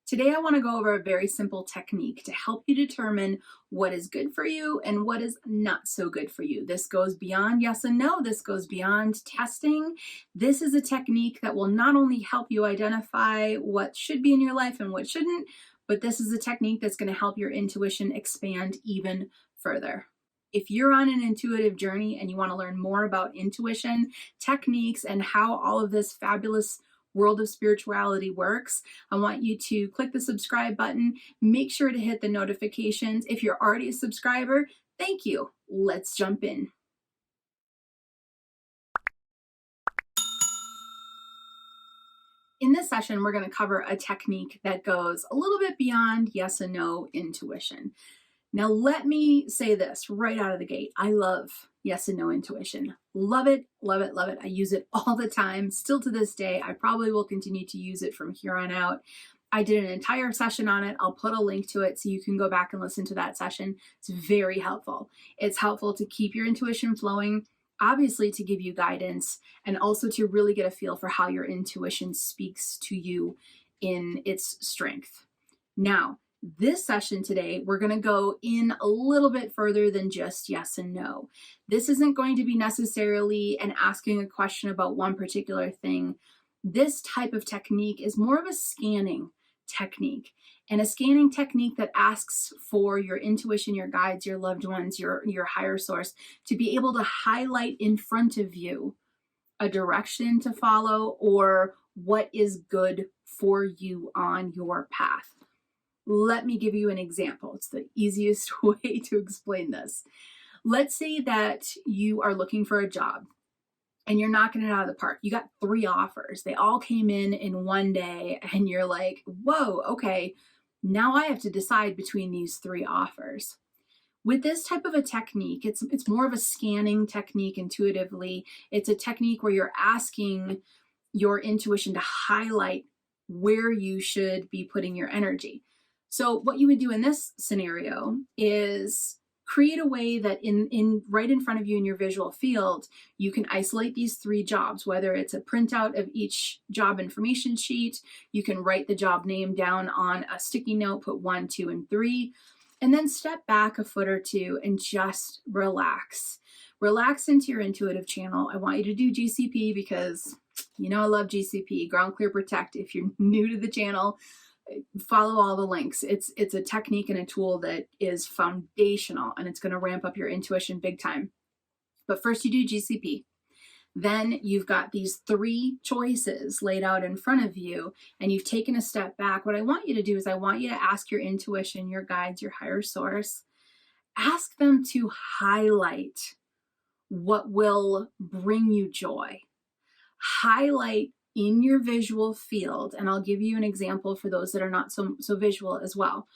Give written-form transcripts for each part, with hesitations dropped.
Today, I want to go over a very simple technique to help you determine what is good for you and what is not so good for you. This goes beyond yes and no. This goes beyond testing. This is a technique that will not only help you identify what should be in your life and what shouldn't, but this is a technique that's going to help your intuition expand even further. If you're on an intuitive journey and you want to learn more about intuition, techniques, and how all of this fabulous world of spirituality works, I want you to click the subscribe button. Make sure to hit the notifications. If you're already a subscriber, thank you. Let's jump in. In this session, we're going to cover a technique that goes a little bit beyond yes and no intuition. Now, let me say this right out of the gate. I love yes and no intuition. Love it, love it, love it. I use it all the time. Still to this day, I probably will continue to use it from here on out. I did an entire session on it. I'll put a link to it so you can go back and listen to that session. It's very helpful. It's helpful to keep your intuition flowing, obviously to give you guidance, and also to really get a feel for how your intuition speaks to you in its strength. Now, this session today, we're going to go in a little bit further than just yes and no. This isn't going to be necessarily an asking a question about one particular thing. This type of technique is more of a scanning technique, and a scanning technique that asks for your intuition, your guides, your loved ones, your higher source to be able to highlight in front of you a direction to follow or what is good for you on your path. Let me give you an example. It's the easiest way to explain this. Let's say that you are looking for a job and you're knocking it out of the park. You got 3 offers. They all came in one day, and you're like, whoa, okay, now I have to decide between these 3 offers. With this type of a technique, it's more of a scanning technique intuitively. It's a technique where you're asking your intuition to highlight where you should be putting your energy. So what you would do in this scenario is create a way that in right in front of you in your visual field, you can isolate these 3 jobs, whether it's a printout of each job information sheet. You can write the job name down on a sticky note, put 1, 2, and 3, and then step back a foot or 2 and just relax. Relax into your intuitive channel. I want you to do GCP because you know I love GCP, Ground Clear Protect. If you're new to the channel, follow all the links. It's a technique and a tool that is foundational, and it's going to ramp up your intuition big time. But first you do GCP. Then you've got these 3 choices laid out in front of you, and you've taken a step back. What I want you to do is I want you to ask your intuition, your guides, your higher source, ask them to highlight what will bring you joy. Highlight in your visual field, and I'll give you an example for those that are not so visual as well.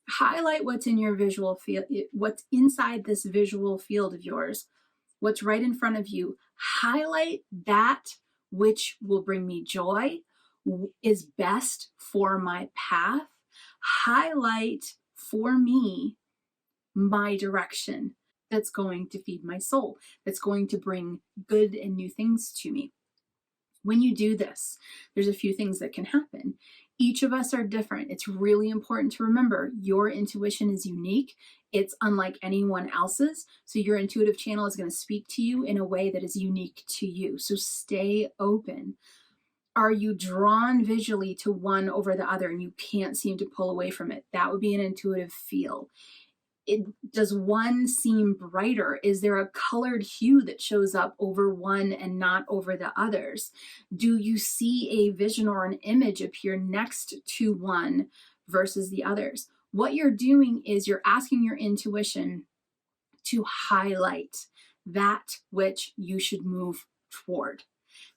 Highlight what's in your visual field, what's inside this visual field of yours, what's right in front of you. Highlight that which will bring me joy, is best for my path. Highlight for me my direction that's going to feed my soul, that's going to bring good and new things to me. When you do this, there's a few things that can happen. Each of us are different. It's really important to remember your intuition is unique. It's unlike anyone else's. So your intuitive channel is going to speak to you in a way that is unique to you. So stay open. Are you drawn visually to one over the other and you can't seem to pull away from it? That would be an intuitive feel. Does one seem brighter? Is there a colored hue that shows up over one and not over the others? Do you see a vision or an image appear next to one versus the others? What you're doing is you're asking your intuition to highlight that which you should move toward.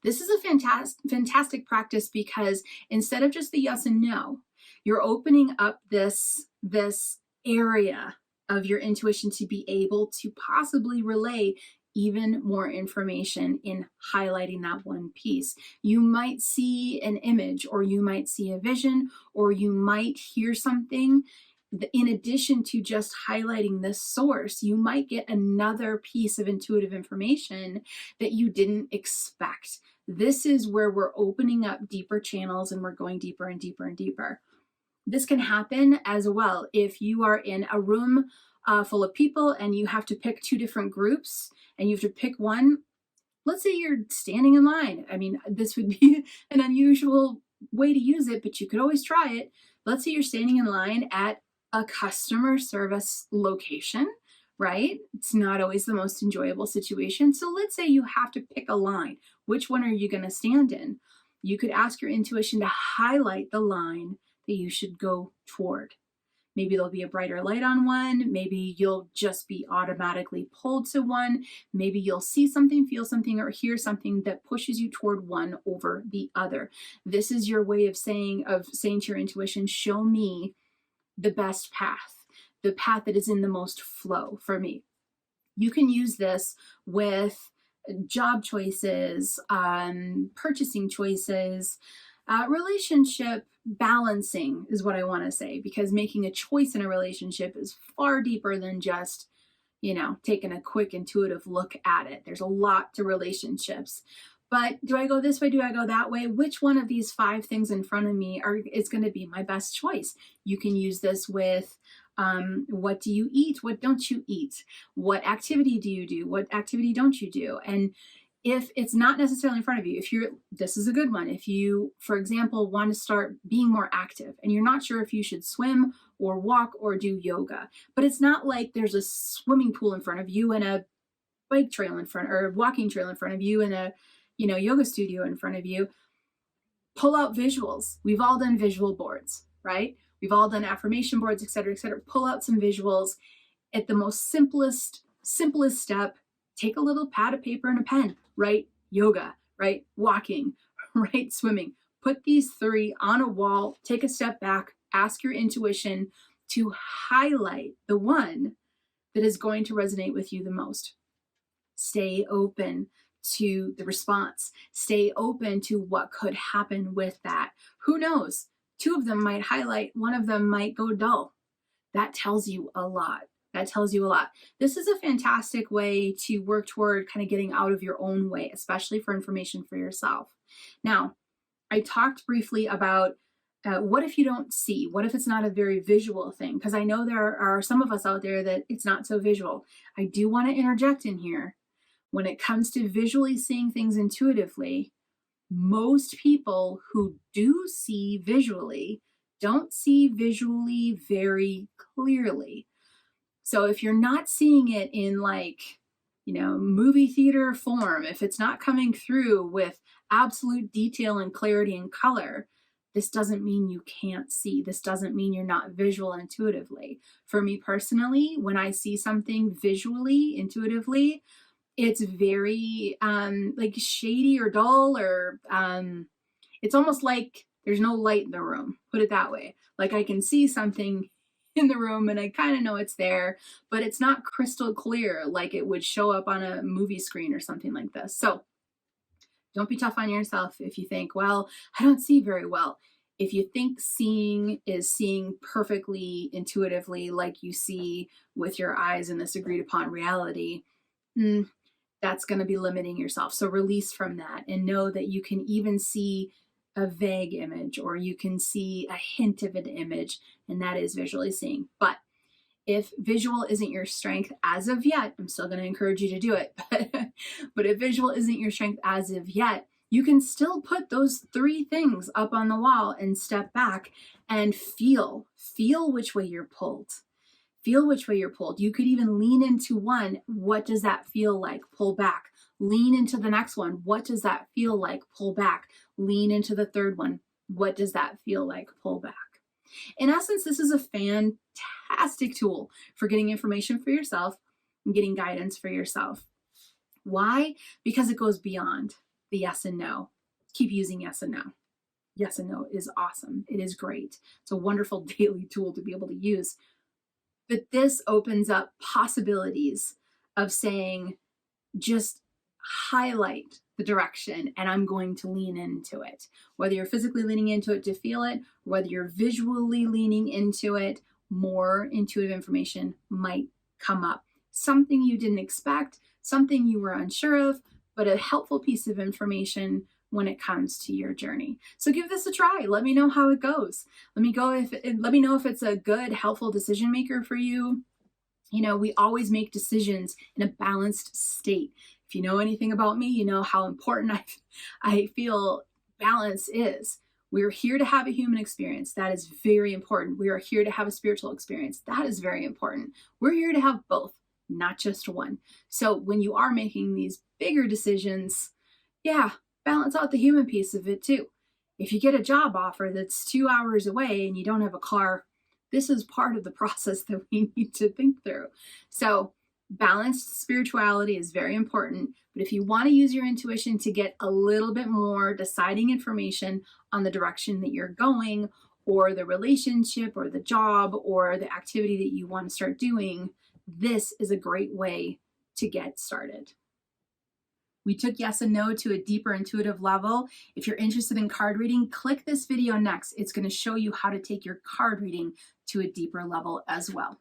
This is a fantastic practice because instead of just the yes and no, you're opening up this area of your intuition to be able to possibly relay even more information in highlighting that one piece. You might see an image, or you might see a vision, or you might hear something. In addition to just highlighting this source, you might get another piece of intuitive information that you didn't expect. This is where we're opening up deeper channels and we're going deeper and deeper and deeper. This can happen as well if you are in a room full of people and you have to pick two different groups and you have to pick one. Let's say you're standing in line. I mean, this would be an unusual way to use it, but you could always try it. Let's say you're standing in line at a customer service location, right? It's not always the most enjoyable situation. So let's say you have to pick a line. Which one are you going to stand in? You could ask your intuition to highlight the line that you should go toward. Maybe there'll be a brighter light on one. Maybe you'll just be automatically pulled to one. Maybe you'll see something, feel something, or hear something that pushes you toward one over the other. This is your way of saying to your intuition, show me the best path, the path that is in the most flow for me. You can use this with job choices, purchasing choices, relationship balancing is what I want to say, because making a choice in a relationship is far deeper than just, taking a quick intuitive look at it. There's a lot to relationships. But do I go this way? Do I go that way? Which one of these 5 things in front of me is going to be my best choice? You can use this with what do you eat? What don't you eat? What activity do you do? What activity don't you do? And if it's not necessarily in front of you, this is a good one. If you, for example, want to start being more active and you're not sure if you should swim or walk or do yoga, but it's not like there's a swimming pool in front of you and a bike trail in front or a walking trail in front of you and a, yoga studio in front of you, pull out visuals. We've all done visual boards, right? We've all done affirmation boards, et cetera, et cetera. Pull out some visuals at the most simplest step. Take a little pad of paper and a pen, write yoga, write walking, write swimming. Put these 3 on a wall, take a step back, ask your intuition to highlight the one that is going to resonate with you the most. Stay open to the response. Stay open to what could happen with that. Who knows? 2 of them might highlight, one of them might go dull. That tells you a lot. This is a fantastic way to work toward kind of getting out of your own way, especially for information for yourself. Now, I talked briefly about what if you don't see? What if it's not a very visual thing? Because I know there are some of us out there that it's not so visual. I do want to interject in here. When it comes to visually seeing things intuitively, most people who do see visually don't see visually very clearly. So if you're not seeing it in movie theater form, if it's not coming through with absolute detail and clarity and color, this doesn't mean you can't see. This doesn't mean you're not visual intuitively. For me personally, when I see something visually, intuitively, it's very shady or dull, or it's almost like there's no light in the room, put it that way. Like I can see something in the room and I kind of know it's there, but it's not crystal clear like it would show up on a movie screen or something like this. So don't be tough on yourself if you think, well, I don't see very well. If you think seeing is seeing perfectly intuitively like you see with your eyes in this agreed upon reality, that's going to be limiting yourself. So release from that and know that you can even see a vague image, or you can see a hint of an image, and that is visually seeing. But if visual isn't your strength as of yet, I'm still going to encourage you to do it. But if visual isn't your strength as of yet, you can still put those 3 things up on the wall and step back and feel which way you're pulled. Feel which way you're pulled. You could even lean into one. What does that feel like? Pull back. Lean into the next one. What does that feel like? Pull back. Lean into the 3rd one. What does that feel like? Pull back. In essence, this is a fantastic tool for getting information for yourself and getting guidance for yourself. Why? Because it goes beyond the yes and no. Keep using yes and no. Yes and no is awesome. It is great. It's a wonderful daily tool to be able to use. But this opens up possibilities of saying, just highlight the direction and I'm going to lean into it. Whether you're physically leaning into it to feel it, whether you're visually leaning into it, more intuitive information might come up. Something you didn't expect, something you were unsure of, but a helpful piece of information when it comes to your journey. So give this a try. Let me know how it goes. Let me know if it's a good, helpful decision maker for you. You know, we always make decisions in a balanced state. If you know anything about me, you know how important I feel balance is. We're here to have a human experience. That is very important. We are here to have a spiritual experience. That is very important. We're here to have both, not just one. So when you are making these bigger decisions, yeah, balance out the human piece of it too. If you get a job offer that's 2 hours away and you don't have a car, this is part of the process that we need to think through. So balanced spirituality is very important, but if you want to use your intuition to get a little bit more deciding information on the direction that you're going, or the relationship or the job or the activity that you want to start doing, this is a great way to get started. We took yes and no to a deeper intuitive level. If you're interested in card reading, click this video next. It's going to show you how to take your card reading to a deeper level as well.